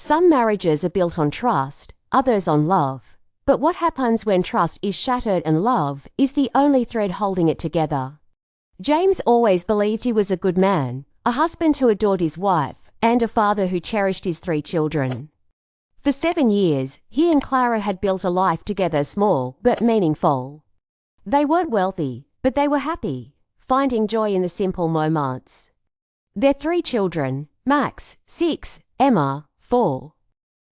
Some marriages are built on trust, others on love. But what happens when trust is shattered and love is the only thread holding it together? James always believed he was a good man, a husband who adored his wife, and a father who cherished his 3 children. For 7 years, he and Clara had built a life together, small but meaningful. They weren't wealthy, but they were happy, finding joy in the simple moments. Their 3 children, Max, 6, Emma, 4,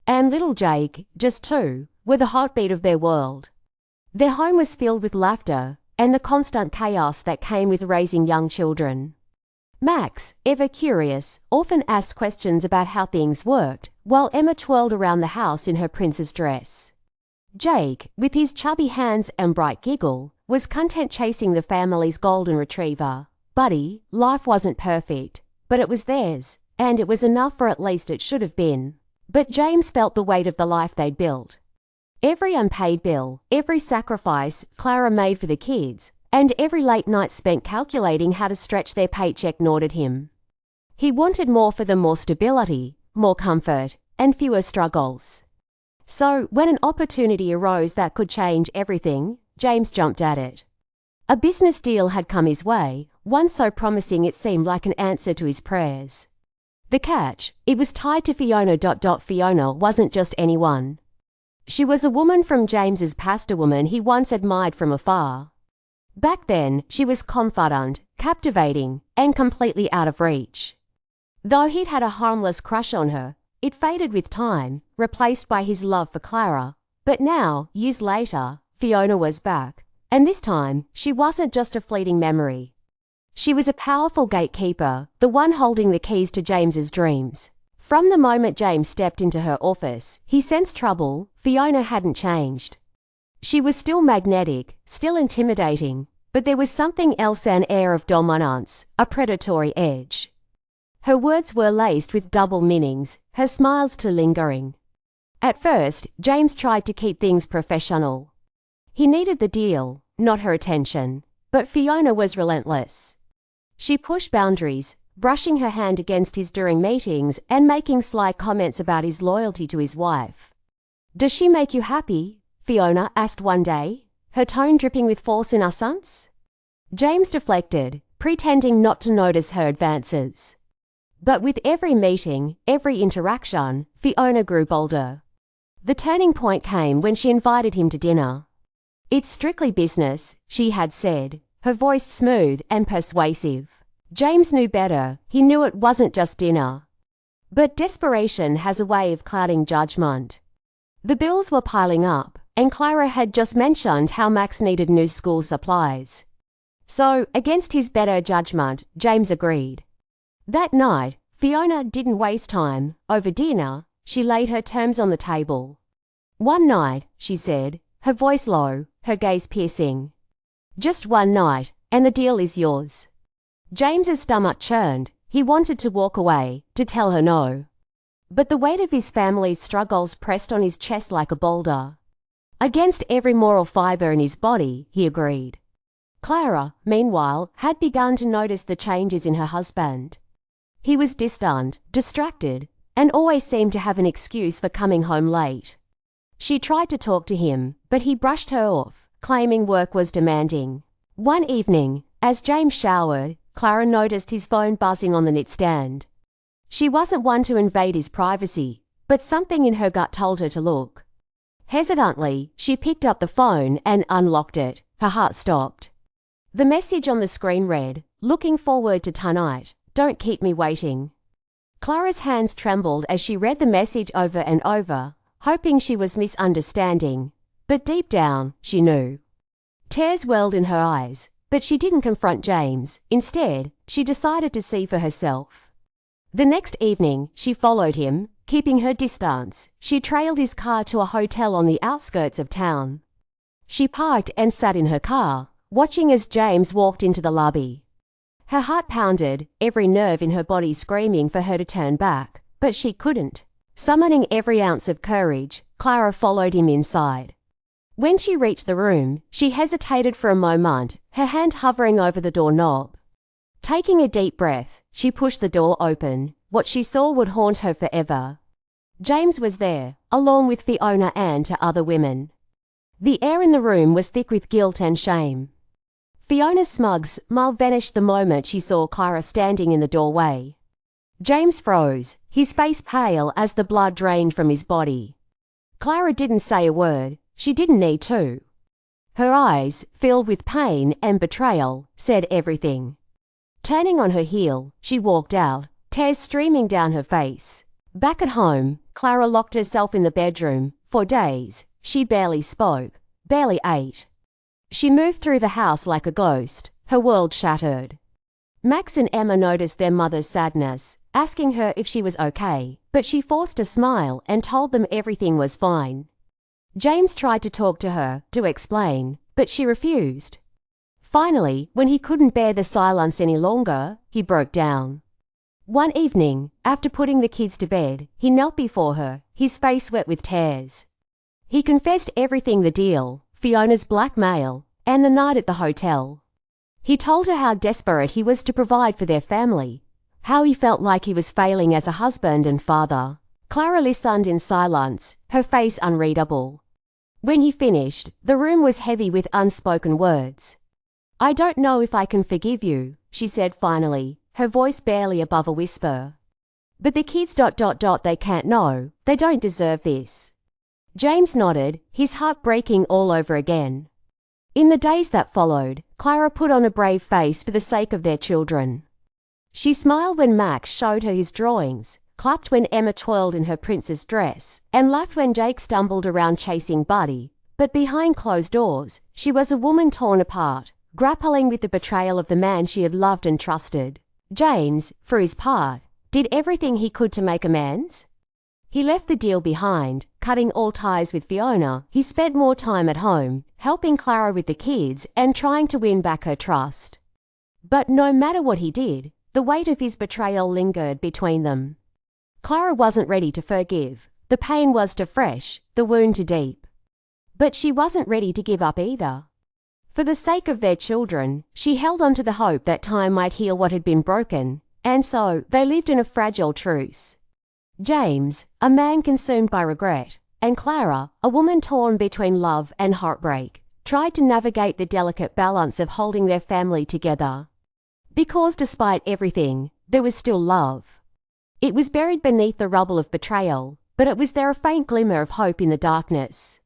and little Jake, just 2, were the heartbeat of their world. Their home was filled with laughter and the constant chaos that came with raising young children. Max, ever curious, often asked questions about how things worked, while Emma twirled around the house in her princess dress. Jake, with his chubby hands and bright giggle, was content chasing the family's golden retriever. Buddy, life wasn't perfect, but it was theirs, and it was enough, for at least it should have been. But James felt the weight of the life they'd built. Every unpaid bill, every sacrifice Clara made for the kids, and every late night spent calculating how to stretch their paycheck gnawed at him. He wanted more for them, more stability, more comfort, and fewer struggles. So, when an opportunity arose that could change everything, James jumped at it. A business deal had come his way, one so promising it seemed like an answer to his prayers. The catch, it was tied to Fiona. Fiona wasn't just anyone. She was a woman from James's past, a woman he once admired from afar. Back then, she was confident, captivating, and completely out of reach. Though he'd had a harmless crush on her, it faded with time, replaced by his love for Clara. But now, years later, Fiona was back, and this time, she wasn't just a fleeting memory. She was a powerful gatekeeper, the one holding the keys to James's dreams. From the moment James stepped into her office, he sensed trouble. Fiona hadn't changed. She was still magnetic, still intimidating, but there was something else, an air of dominance, a predatory edge. Her words were laced with double meanings, her smiles too lingering. At first, James tried to keep things professional. He needed the deal, not her attention, but Fiona was relentless. She pushed boundaries, brushing her hand against his during meetings and making sly comments about his loyalty to his wife. "Does she make you happy?" Fiona asked one day, her tone dripping with false innocence. James deflected, pretending not to notice her advances. But with every meeting, every interaction, Fiona grew bolder. The turning point came when she invited him to dinner. "It's strictly business," she had said, her voice smooth and persuasive. James knew better. He knew it wasn't just dinner. But desperation has a way of clouding judgment. The bills were piling up, and Clara had just mentioned how Max needed new school supplies. So, against his better judgment, James agreed. That night, Fiona didn't waste time. Over dinner, she laid her terms on the table. "One night," she said, her voice low, her gaze piercing. "Just one night, and the deal is yours." James's stomach churned. He wanted to walk away, to tell her no. But the weight of his family's struggles pressed on his chest like a boulder. Against every moral fiber in his body, he agreed. Clara, meanwhile, had begun to notice the changes in her husband. He was distant, distracted, and always seemed to have an excuse for coming home late. She tried to talk to him, but he brushed her off, claiming work was demanding. One evening, as James showered, Clara noticed his phone buzzing on the nightstand. She wasn't one to invade his privacy, but something in her gut told her to look. Hesitantly, she picked up the phone and unlocked it. Her heart stopped. The message on the screen read, "Looking forward to tonight. Don't keep me waiting." Clara's hands trembled as she read the message over and over, hoping she was misunderstanding. But deep down, she knew. Tears welled in her eyes, but she didn't confront James. Instead, she decided to see for herself. The next evening, she followed him, keeping her distance. She trailed his car to a hotel on the outskirts of town. She parked and sat in her car, watching as James walked into the lobby. Her heart pounded, every nerve in her body screaming for her to turn back, but she couldn't. Summoning every ounce of courage, Clara followed him inside. When she reached the room, she hesitated for a moment, her hand hovering over the doorknob. Taking a deep breath, she pushed the door open. What she saw would haunt her forever. James was there, along with Fiona and 2 other women. The air in the room was thick with guilt and shame. Fiona's smug smile vanished the moment she saw Clara standing in the doorway. James froze, his face pale as the blood drained from his body. Clara didn't say a word. She didn't need to. Her eyes, filled with pain and betrayal, said everything. Turning on her heel, she walked out, tears streaming down her face. Back at home, Clara locked herself in the bedroom. For days, she barely spoke, barely ate. She moved through the house like a ghost, her world shattered. Max and Emma noticed their mother's sadness, asking her if she was okay, but she forced a smile and told them everything was fine. James tried to talk to her, to explain, but she refused. Finally, when he couldn't bear the silence any longer, he broke down. One evening, after putting the kids to bed, he knelt before her, his face wet with tears. He confessed everything: the deal, Fiona's blackmail, and the night at the hotel. He told her how desperate he was to provide for their family, how he felt like he was failing as a husband and father. Clara listened in silence, her face unreadable. When he finished, the room was heavy with unspoken words. "I don't know if I can forgive you," she said finally, her voice barely above a whisper. "But the kids... they can't know. They don't deserve this." James nodded, his heart breaking all over again. In the days that followed, Clara put on a brave face for the sake of their children. She smiled when Max showed her his drawings, clapped when Emma twirled in her princess dress, and laughed when Jake stumbled around chasing Buddy. But behind closed doors, she was a woman torn apart, grappling with the betrayal of the man she had loved and trusted. James, for his part, did everything he could to make amends. He left the deal behind, cutting all ties with Fiona. He spent more time at home, helping Clara with the kids and trying to win back her trust. But no matter what he did, the weight of his betrayal lingered between them. Clara wasn't ready to forgive. The pain was too fresh, the wound too deep. But she wasn't ready to give up either. For the sake of their children, she held on to the hope that time might heal what had been broken, and so they lived in a fragile truce. James, a man consumed by regret, and Clara, a woman torn between love and heartbreak, tried to navigate the delicate balance of holding their family together. Because despite everything, there was still love. It was buried beneath the rubble of betrayal, but it was there, a faint glimmer of hope in the darkness.